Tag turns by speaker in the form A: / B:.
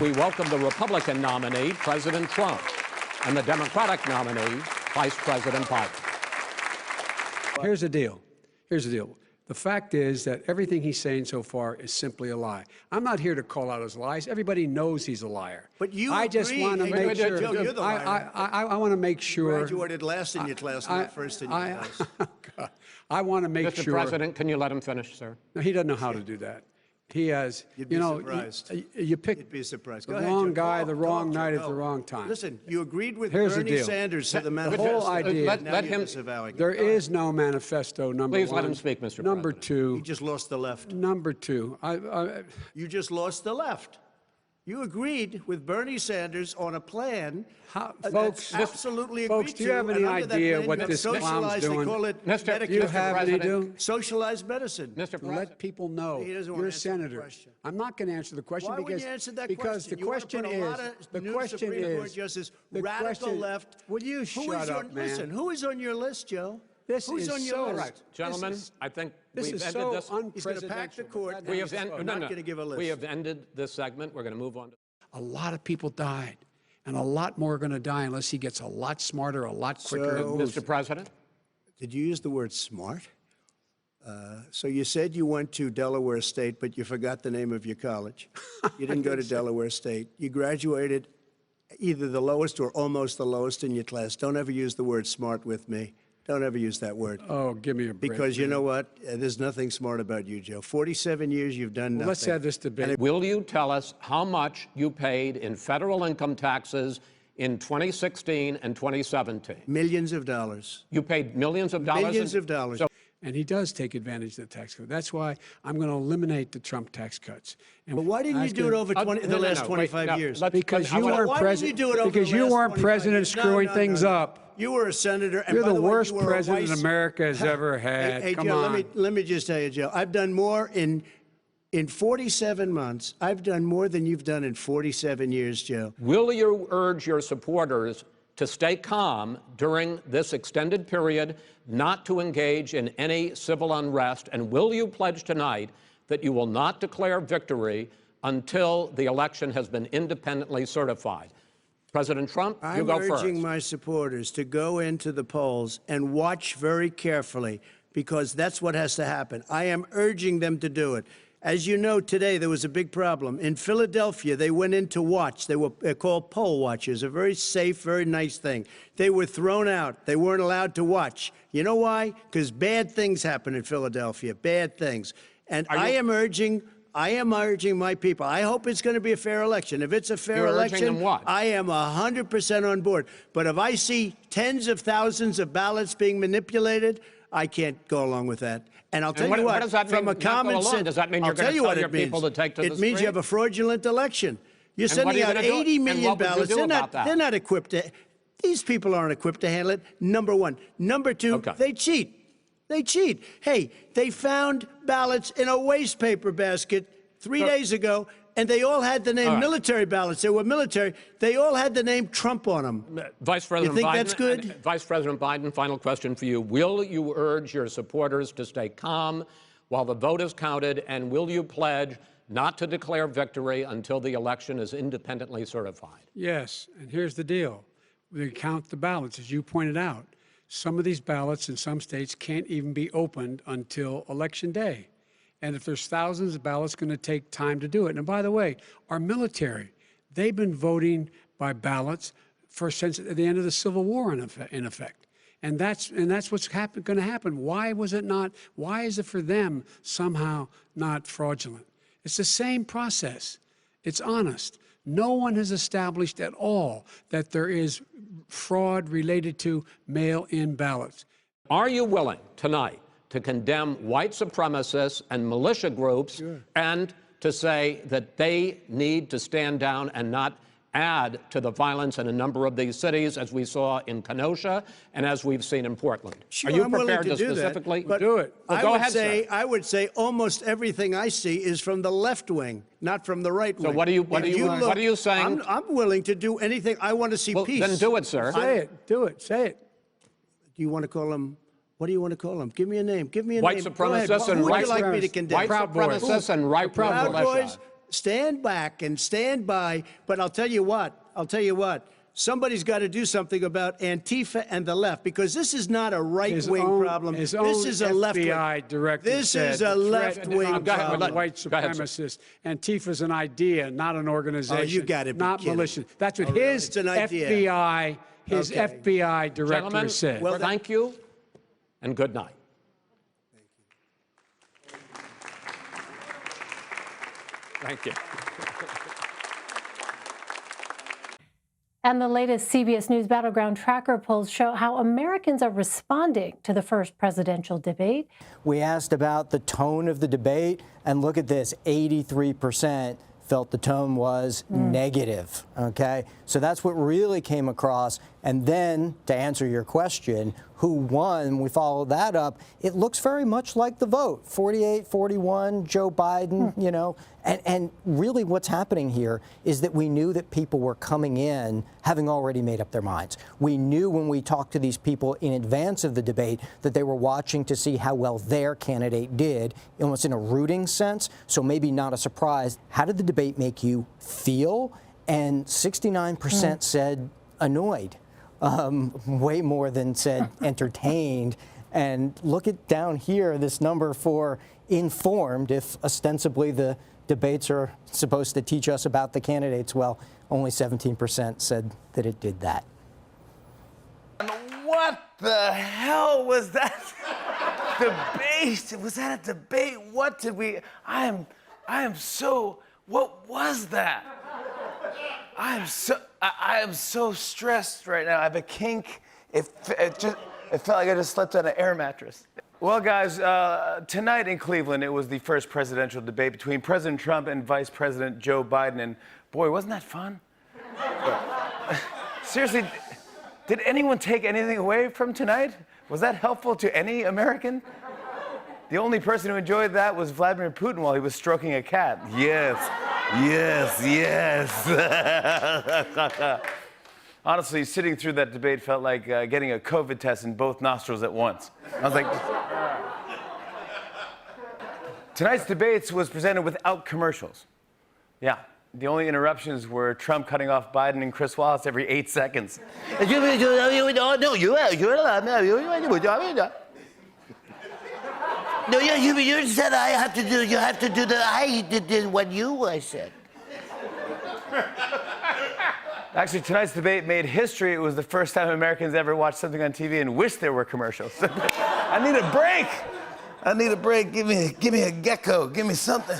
A: We welcome the Republican nominee, President Trump, and the Democratic nominee, Vice President Biden.
B: Here's the deal. Here's the deal. The fact is that everything he's saying so far is simply a lie. I'm not here to call out his lies. Everybody knows he's a liar.
C: But you
B: I just want to make sure.
C: Joe, you're the liar.
B: I want to make sure.
C: You graduated last in your class, not first in your class.
B: I want to make
A: Mr.
B: sure.
A: President, can you let him finish, sir?
B: No, he doesn't know how to do that. He has,
C: You'd be surprised.
B: You picked
C: You'd be surprised.
B: the
C: Go ahead,
B: wrong
C: Joe.
B: guy,
C: Go,
B: the wrong
C: Joe,
B: night
C: go.
B: at the wrong time.
C: Listen, you agreed with
B: Here's the
C: Bernie
B: deal.
C: Sanders to the
B: The
C: manifesto.
B: whole idea.
A: Let him.
B: There is no manifesto, number
A: Please
B: one.
A: let him speak, Mr.
B: Number
A: President.
B: two.
C: You just lost the left.
B: Number two.
C: You just lost the left. You agreed with Bernie Sanders on a plan
B: Folks,
C: that's absolutely
B: folks,
C: agreed
B: do you have
C: to,
B: any
C: and under that
B: idea
C: plan,
B: what
C: you have
B: this clown's
C: socialized,
B: doing?
C: They call it
A: Mr.
C: Medicare.
B: Do you have any
A: President.
C: Socialized medicine.
A: Mr. President.
B: Let people know
C: He doesn't want
B: you're a
C: to answer the
B: senator.
C: question.
B: I'm not going to answer the question
C: Why
B: because
C: wouldn't you answer that
B: because
C: question?
B: the question
C: You want to put a
B: is
C: lot of
B: the
C: new
B: question
C: Supreme Court
B: is
C: justices,
B: the
C: radical
B: question,
C: left.
B: Will you
C: Who
B: shut
C: is
B: up, man?
C: Listen, who is on your list, Joe?
B: This
C: Who's
B: is
C: on your
B: so
C: list?
A: Right, gentlemen, I think
B: This
A: we've
B: is
A: ended
B: so
A: this.
C: He's going to pack the
B: unpresidential.
C: court.
B: That
A: We
B: is
A: have
B: so-
A: ended.
C: not going to give a list.
A: We have ended this segment. We're going to move on.
B: A lot of people died, and a lot more are going to die unless he gets a lot smarter, a lot quicker.
C: So-
A: Mr. President.
C: Did you use the word smart? So you said you went to Delaware State, but you forgot the name of your college. You didn't go to Delaware State. You graduated either the lowest or almost the lowest in your class. Don't ever use the word smart with me. Don't ever use that word.
B: Oh, give me a break.
C: Because you know what? There's nothing smart about you, Joe. 47 years, you've done nothing.
B: Let's have this debate.
A: Will you tell us how much you paid in federal income taxes in 2016 and 2017?
C: Millions of dollars.
A: You paid millions of dollars?
C: Millions of dollars.
A: So
B: And he does take advantage of the tax code. That's why I'm going to eliminate the Trump tax cuts. And
C: But why didn't you do it over the last 25 years?
B: Because
A: I
B: you
A: wanna-
B: weren't
C: Why didn't you
B: president.
C: do it over
B: Because
C: the
B: you
C: last
B: weren't
C: 25
B: president
C: years? No,
B: screwing
C: no,
B: things
C: no.
B: up.
C: You were a senator. And
B: You're
C: by
B: the
C: way,
B: worst
C: you were a
B: president
C: vice-
B: America has ever had.
C: Hey,
B: Come
C: Joe,
B: on.
C: let me just tell you, Joe. I've done more in 47 months. I've done more than you've done in 47 years, Joe.
A: will you urge your supporters to stay calm during this extended period, not to engage in any civil unrest? And will you pledge tonight that you will not declare victory until the election has been independently certified? President Trump, you
C: I'm
A: go first.
C: urging my supporters to go into the polls and watch very carefully, because that's what has to happen. I am urging them to do it. As you know, today there was a big problem. In Philadelphia, they went in to watch. They're called poll watchers, a very safe, very nice thing. They were thrown out. They weren't allowed to watch. You know why? Because bad things happen in Philadelphia, bad things. And I am urging my people. I hope it's going to be a fair election. If it's a fair
A: You're urging
C: election,
A: them what?
C: I am 100% on board. But if I see tens of thousands of ballots being manipulated, I can't go along with that. And I'll tell
A: what-
C: you
A: what
C: what,
A: does that
C: from
A: mean,
C: a
A: not go
C: common
A: along?
C: sense,
A: Does that mean
C: I'll
A: you're gonna
C: tell you
A: tell
C: what
A: your
C: it means.
A: people to take to the
C: It means you
A: street?
C: have a fraudulent election. You're
A: And what are
C: sending
A: you
C: out
A: gonna do?
C: 80
A: And
C: million
A: what would you
C: ballots.
A: do
C: They're
A: about
C: not.
A: that?
C: They're not equipped to. These people aren't equipped to handle it. Number one. Number two.
A: Okay.
C: They cheat. They cheat. Hey, they found ballots in a waste paper basket 3 days ago, and they all had the name
A: All right.
C: military ballots. They were military. They all had the name Trump on them.
A: Vice President
C: You think
A: Biden,
C: that's good?
A: Vice President Biden, final question for you. Will you urge your supporters to stay calm while the vote is counted, and will you pledge not to declare victory until the election is independently certified?
B: Yes, and here's the deal. We count the ballots, as you pointed out. Some of these ballots in some states can't even be opened until Election Day. And if there's thousands of ballots, it's going to take time to do it. And by the way, our military, they've been voting by ballots since the end of the Civil War, in effect. And that's what's going to happen. Why is it for them somehow not fraudulent? It's the same process. It's honest. No one has established at all that there is fraud related to mail-in ballots.
A: Are you willing tonight to condemn white supremacists and militia groups and to say that they need to stand down and not add to the violence in a number of these cities, as we saw in Kenosha and as we've seen in Portland?
C: Sure,
A: Are you
C: I'm willing
A: prepared to
C: do that,
A: specifically
C: but
B: do it?
A: Well,
C: I
A: go
C: would
A: ahead,
C: say
A: sir.
C: I would say almost everything I see is from the left wing, not from the right wing.
A: So what are you saying?
C: I'm willing to do anything. I want to see
A: Well,
C: peace.
A: then do it, sir.
B: Say it. Do it. Say it.
C: Do you want to call them? What do you want to call them? Give me a name. Give me a
A: White
C: name. Go ahead.
A: supremacists
C: Who
A: and
C: would
A: white
C: you like me to condemn?
A: white
B: Proud Boys.
A: supremacists and right-wing
C: Proud
A: militia.
C: Boys. stand back and stand by. But I'll tell you what. Somebody's got to do something about Antifa and the left, because this is not a right-wing problem. This is a left-wing.
B: FBI director
C: This is a left-wing problem.
B: White supremacist. Antifa's an idea, not an organization.
C: Oh, you got to be
B: not
C: kidding.
B: malicious. That's what his FBI, FBI director
A: Gentlemen,
B: said.
A: Well, thank you, and good night. Thank you.
D: And the latest CBS News Battleground Tracker polls show how Americans are responding to the first presidential debate.
E: We asked about the tone of the debate, and look at this, 83% felt the tone was negative, okay? So that's what really came across. And then, to answer your question, who won, we followed that up. It looks very much like the vote, 48-41, Joe Biden, you know. And really what's happening here is that we knew that people were coming in having already made up their minds. We knew when we talked to these people in advance of the debate that they were watching to see how well their candidate did, almost in a rooting sense, so maybe not a surprise. How did the debate make you feel? And 69% said annoyed, way more than said entertained. And look at down here, this number for informed, if ostensibly the debates are supposed to teach us about the candidates. Well, only 17% said that it did that.
F: What the hell was that debate? Was that a debate? What did we? I am so. What was that? I am so stressed right now. I have a kink. It felt like I just slept on an air mattress. Well, guys, tonight in Cleveland, it was the first presidential debate between President Trump and Vice President Joe Biden. And boy, wasn't that fun? Seriously, did anyone take anything away from tonight? Was that helpful to any American? The only person who enjoyed that was Vladimir Putin while he was stroking a cat. Yes, yes, yes. Honestly, sitting through that debate felt like getting a COVID test in both nostrils at once. I was like... Tonight's debates was presented without commercials. Yeah, the only interruptions were Trump cutting off Biden and Chris Wallace every 8 seconds. No, you said I have to do, you have to do the, I did what I said. Actually, tonight's debate made history. It was the first time Americans ever watched something on TV and wished there were commercials. I need a break. I need a break. Give me a gecko. Give me something.